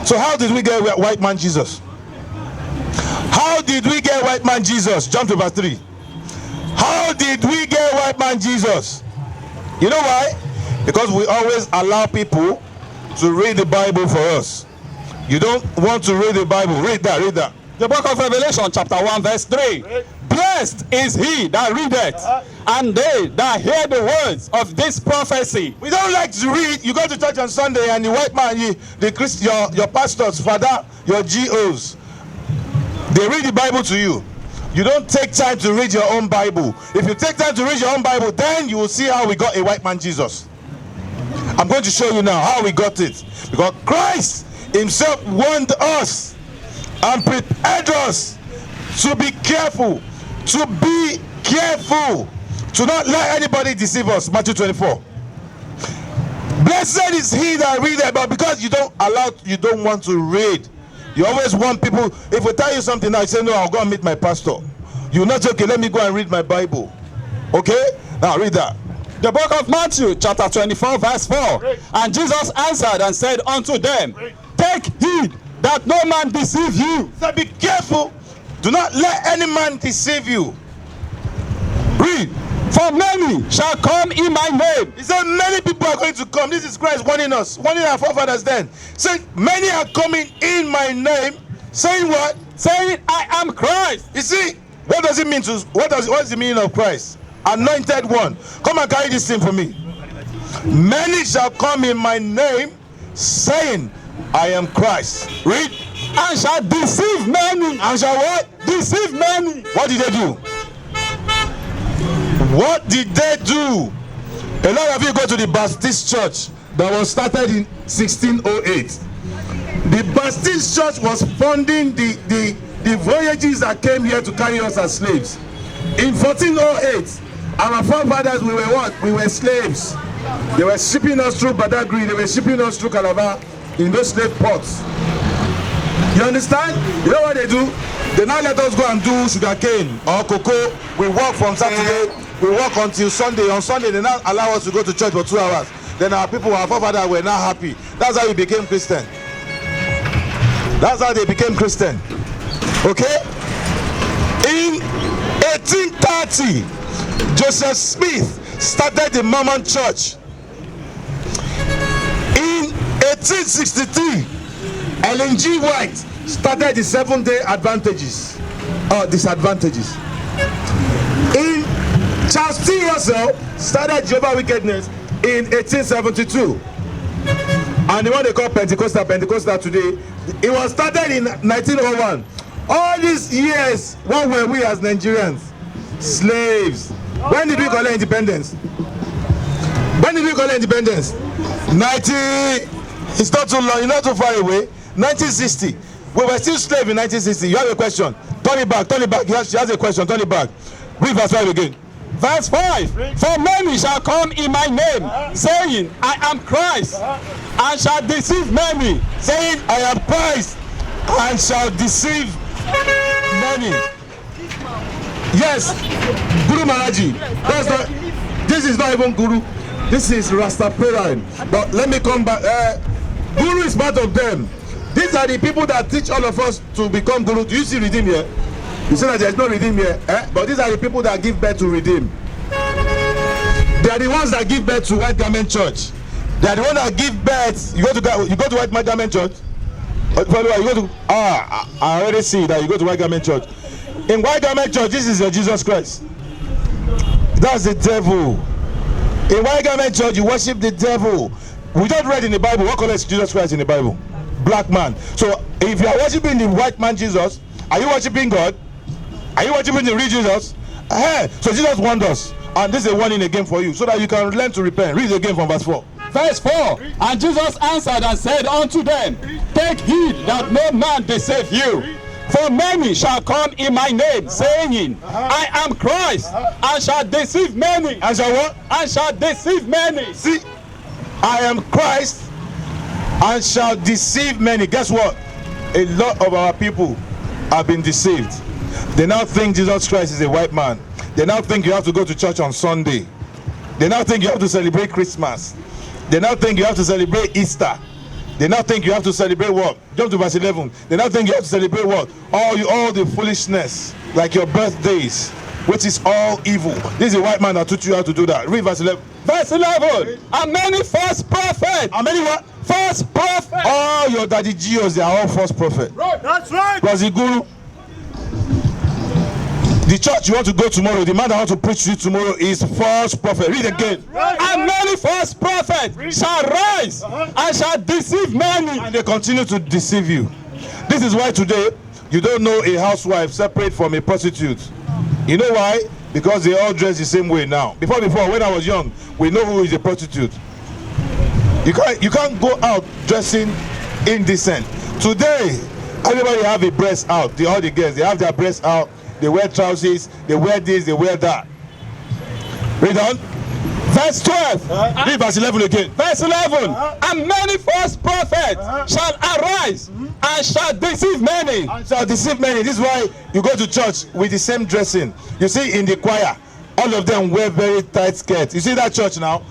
So how did we get white man Jesus? How did we get white man Jesus? Jump to verse 3. How did we get white man Jesus? You know why? Because we always allow people to read the Bible for us. You don't want to read the Bible. Read that, read that. The book of Revelation chapter 1 verse 3. Blessed is he that readeth, and they that hear the words of this prophecy. We don't like to read. You go to church on Sunday and the white man, your pastors, father, your GOs, they read the Bible to you. You don't take time to read your own Bible. If you take time to read your own Bible, then you will see how we got a white man Jesus. I'm going to show you now how we got it. Because Christ himself warned us and prepared us to be careful. To be careful. To not let anybody deceive us. Matthew 24. Blessed is he that readeth, but because you don't want to read. You always want people, if we tell you something now, you say, no, I'll go and meet my pastor. You're not okay, let me go and read my Bible. Okay? Now read that. The book of Matthew, chapter 24, verse 4. And Jesus answered and said unto them, take heed that no man deceive you. So be careful. Do not let any man deceive you. Read. For many shall come in my name. He said many people are going to come. This is Christ warning us, warning our forefathers then. Saying many are coming in my name. Saying what? Saying I am Christ. You see, what does it mean to what is the meaning of Christ? Anointed one. Come and carry this thing for me. Many shall come in my name, saying I am Christ. Read. And shall deceive many. And shall what? Deceive many. What did they do? What did they do? A lot of you go to the Baptist church that was started in 1608. The Baptist church was funding the voyages that came here to carry us as slaves. In 1408, our forefathers, we were what? We were slaves. They were shipping us through Badagry, they were shipping us through Calabar in those slave ports. You understand? You know what they do? They now let us go and do sugarcane or cocoa. We work from Saturday, we work until Sunday. On Sunday, they now allow us to go to church for 2 hours. Then our people, our forefathers were not happy. That's how we became Christian. That's how they became Christian. Okay? In 1830, Joseph Smith started the Mormon church. In 1863, Ellen G. White started the 7-day advantages or disadvantages. In Charles T. Russell started Jehovah's Wickedness in 1872. And the one they call Pentecostal today, it was started in 1901. All these years, what were we as Nigerians? Slaves. When did we collect independence? When did we collect independence? It's not too long, it's not too far away. 1960. We were still slaves in 1960. You have a question? Turn it back. She has a question. Turn it back. Read verse 5 again. Verse 5. For many shall come in my name, saying, I am Christ, and shall deceive many. Saying, I am Christ, and shall deceive many. Yes, Guru Maharaji. This is not even Guru. This is Rastafarian. But let me come back. Guru is part of them. These are the people that teach all of us to become Guru. Do you see Redeem here? You see that there is no Redeem here. But these are the people that give birth to Redeem. They are the ones that give birth to White Garment Church. They are the ones that give birth. You go to White Garment Church. You go to I already see that you go to White Garment Church. In White Garment Church, this is your Jesus Christ. That's the devil. In White Garment Church, you worship the devil. We don't read in the Bible. What color is Jesus Christ in the Bible? Black man. So if you are worshiping the white man Jesus, are you worshiping God? Are you worshiping the real Jesus? So Jesus warned us, and this is a warning again for you, so that you can learn to repent. Read again from verse 4. Verse 4. And Jesus answered and said unto them, take heed that no man deceive you. For many shall come in my name, saying, I am Christ, and shall deceive many. And shall what? And shall deceive many. See, I am Christ, and shall deceive many. Guess what? A lot of our people have been deceived. They now think Jesus Christ is a white man. They now think you have to go to church on Sunday. They now think you have to celebrate Christmas. They now think you have to celebrate Easter. They now think you have to celebrate what? Jump to verse 11. They now think you have to celebrate what? All the foolishness, like your birthdays, which is all evil. This is a white man that taught you how to do that. Read verse 11. Verse 11. And many false prophets. How many what? False prophets. All your daddy Geos, they are all false prophets. Right. That's right. Plus the guru. The church you want to go tomorrow, the man that want to preach to you tomorrow is false prophet. Read again. And many false prophets shall rise and shall deceive many. And they continue to deceive you. This is why today you don't know a housewife separate from a prostitute. You know why? Because they all dress the same way now. Before, when I was young, we know who is a prostitute. You can't go out dressing indecent. Today, everybody have a breast out. All the girls, they have their breasts out. They wear trousers, they wear this, they wear that. Read on. Verse 12. Read verse 11 again. Verse 11. And many false prophets shall arise and shall deceive many. And shall deceive many. This is why you go to church with the same dressing. You see in the choir, all of them wear very tight skirts. You see that church now?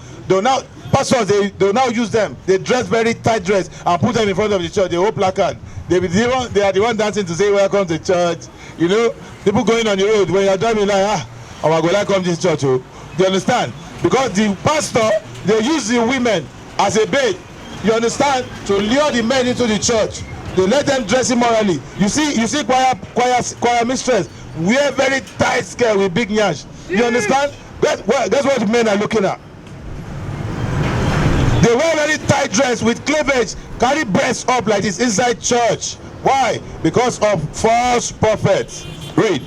Pastors, they'll now use them. They dress very tight dress and put them in front of the church. They hold placard. They are the one dancing to say welcome to church. You know, people going on the road when you're driving like, I will go like come to this church. Oh. You understand? Because the pastor, they use the women as a bait. You understand? To lure the men into the church. They let them dress immorally. You see choir mistress wear very tight skirt with big nyash. You understand? That's what the men are looking at. They wear very tight dress with cleavage, carry breasts up like this inside church. Why? Because of false prophets. Read.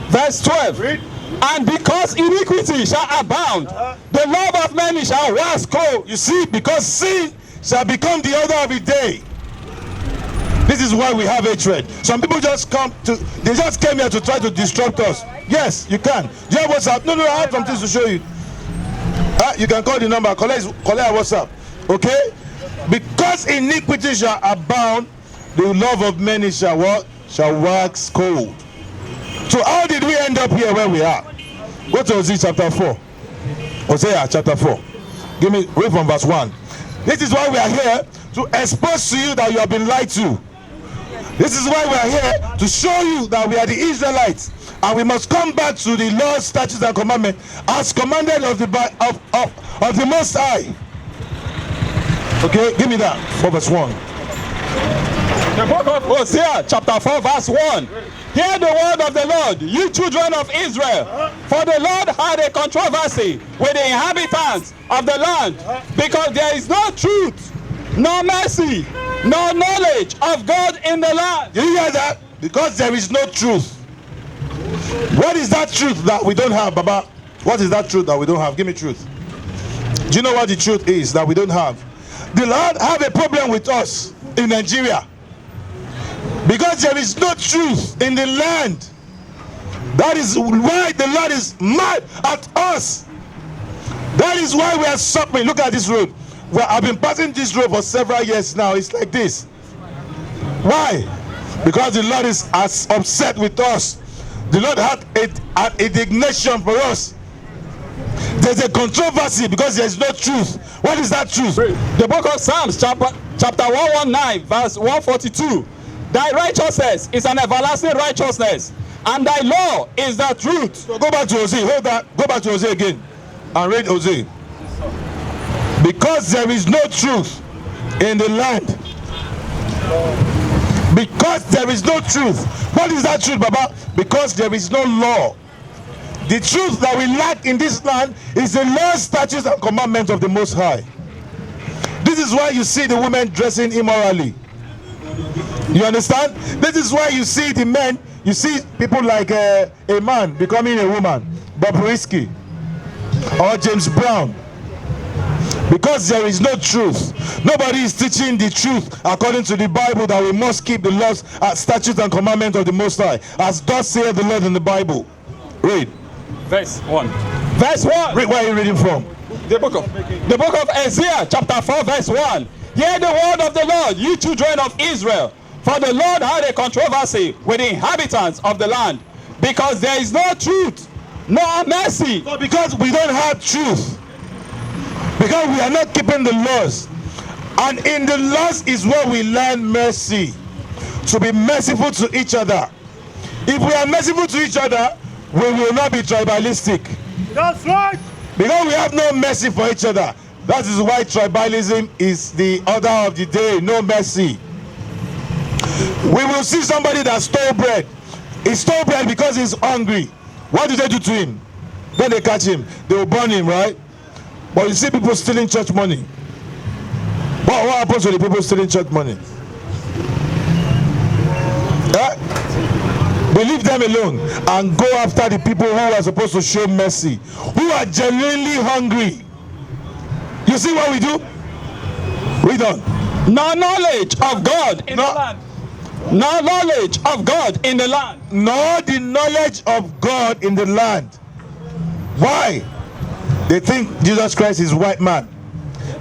Verse 12. Read. And because iniquity shall abound, the love of many shall wax cold. You see, because sin shall become the order of the day. This is why we have hatred. Some people just came here to try to disrupt us. Yes, you can. Do you have WhatsApp? No, I have some things to show you. You can call the number, collect our WhatsApp. Okay? Because iniquity shall abound, the love of many shall what? Shall wax cold. So how did we end up here where we are? Go to Hosea chapter 4. Hosea chapter 4. Read from verse 1. This is why we are here, to expose to you that you have been lied to. This is why we are here, to show you that we are the Israelites. And we must come back to the laws, statutes, and commandments as commanded of the Most High. Okay, give me that. 4 verse 1. The book of Hosea, chapter 4, verse 1. Hear the word of the Lord, you children of Israel. For the Lord had a controversy with the inhabitants of the land, because there is no truth, no mercy, no knowledge of God in the land. Do you hear that? Because there is no truth. What is that truth that we don't have, Baba? What is that truth that we don't have? Give me truth. Do you know what the truth is that we don't have? The Lord have a problem with us in Nigeria. Because there is no truth in the land. That is why the Lord is mad at us. That is why we are suffering. Look at this road. Well, I've been passing this road for several years now. It's like this. Why? Because the Lord is as upset with us. The Lord had an indignation for us. There's a controversy because there's no truth. What is that truth? The book of Psalms, chapter 119, verse 142. Thy righteousness is an everlasting righteousness, and thy law is the truth. So go back to Hosea. Hold that. Go back to Hosea again and read Hosea. Because there is no truth in the land. Because there is no truth. What is that truth, Baba? Because there is no law. The truth that we lack in this land is the laws, statutes, and commandments of the Most High. This is why you see the women dressing immorally. You understand? This is why you see the men, you see people like a man becoming a woman, Bobrisky or James Brown. Because there is no truth. Nobody is teaching the truth according to the Bible, that we must keep the laws, statutes, and commandments of the Most High, as thus saith the Lord in the Bible. Read. Verse 1. Verse 1. Read. Where are you reading from? The book of Isaiah, chapter 4, verse 1. Hear the word of the Lord, you children of Israel. For the Lord had a controversy with the inhabitants of the land, because there is no truth, no mercy. So because we don't have truth, because we are not keeping the laws And in the last is where we learn mercy. To be merciful to each other. If we are merciful to each other, we will not be tribalistic. That's right. Because we have no mercy for each other. That is why tribalism is the order of the day. No mercy. We will see somebody that stole bread. He stole bread because he's hungry. What do they do to him? When they catch him, they will burn him, right? But you see people stealing church money. What happens to the people stealing church money? We leave them alone and go after the people who are supposed to show mercy, who are genuinely hungry. You see what we do? Read on. No knowledge of God in the land. No knowledge of God in the land. Nor the knowledge of God in the land. Why? They think Jesus Christ is white man.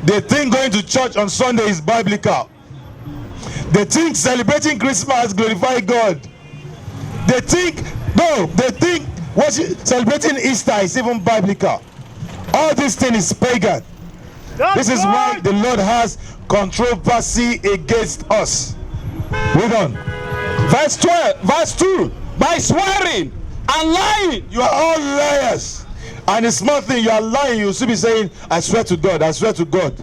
They think going to church on Sunday is biblical. They think celebrating Christmas glorifies God. They think celebrating Easter is even biblical. All this thing is pagan. This is why the Lord has controversy against us. Read on. Verse 2. By swearing and lying. You are all liars. And a small thing, you are lying. You should be saying, I swear to God, I swear to God.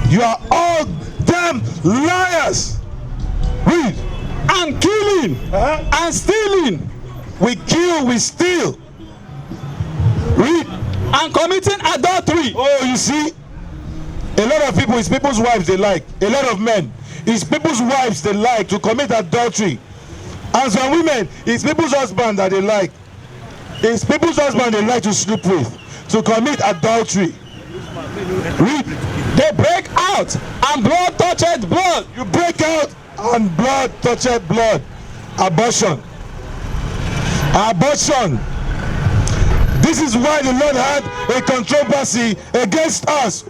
You are all damn liars. Read. And killing and stealing. We kill, we steal. Read. And committing adultery. Oh, you see, a lot of people, it's people's wives they like. A lot of men, it's people's wives they like to commit adultery. And some women, it's people's husband that they like. It's people's husband they like to sleep with, to commit adultery. Read. They break out and blood touched blood. You break out and blood touched blood. Abortion. Abortion. This is why the Lord had a controversy against us.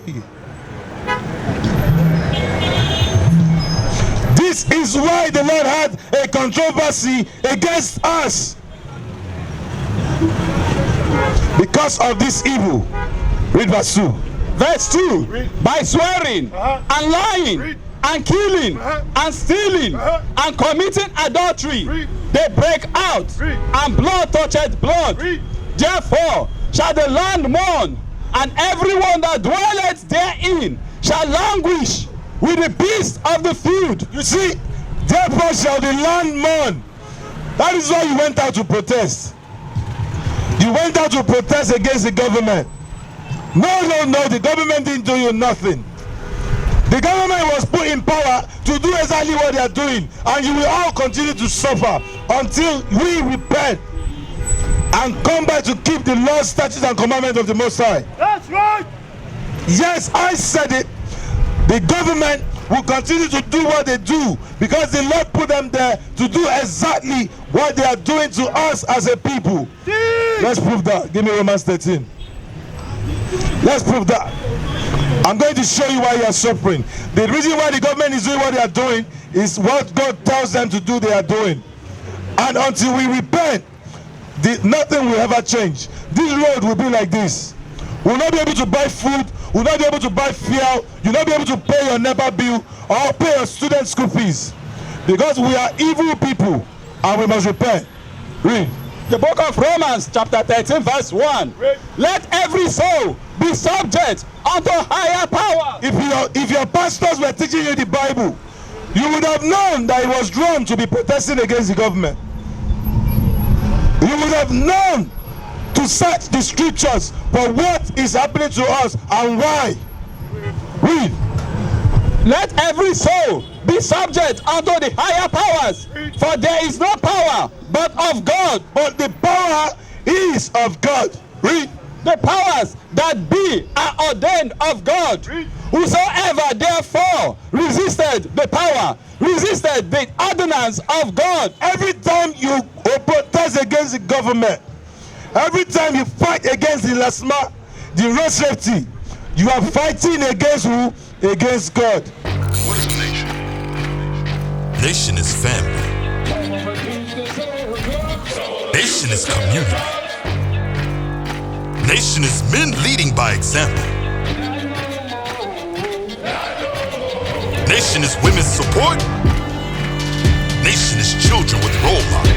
This is why the Lord had a controversy against us. Because of this evil. Read verse 2. Verse 2. By swearing and lying and killing and stealing and committing adultery, they break out and blood touched blood. Therefore shall the land mourn, and everyone that dwelleth therein shall languish with the beasts of the field. You see, therefore shall the land mourn. That is why you went out to protest. You went out to protest against the government. No, the government didn't do you nothing. The government was put in power to do exactly what they are doing, and you will all continue to suffer until we repent and come back to keep the laws, statutes, and commandments of the Most High. That's right. Yes, I said it. The government will continue to do what they do because the Lord put them there to do exactly what they are doing to us as a people. Let's prove that. Give me Romans 13. Let's prove that. I'm going to show you why you are suffering. The reason why the government is doing what they are doing is what God tells them to do, they are doing. And until we repent, nothing will ever change. This road will be like this. We'll not be able to buy food, we'll not be able to buy fuel, you'll not be able to pay your NEPA bill or pay your student school fees. Because we are evil people and we must repent. Read. The book of Romans chapter 13 verse 1. Let every soul be subject unto higher power. If your pastors were teaching you the Bible, you would have known that it was wrong to be protesting against the government. You would have known to search the scriptures for what is happening to us and why. Read. Let every soul be subject unto the higher powers, for there is no power but of God. But the power is of God. Read. The powers that be are ordained of God. Whosoever therefore resisted the power, resisted the ordinance of God. Every time you protest against the government, every time you fight against the LASMA, the road safety, you are fighting against who? Against God. What is a nation? Nation is family. Nation is community. Nation is men leading by example. Nation is women's support. Nation is children with role models.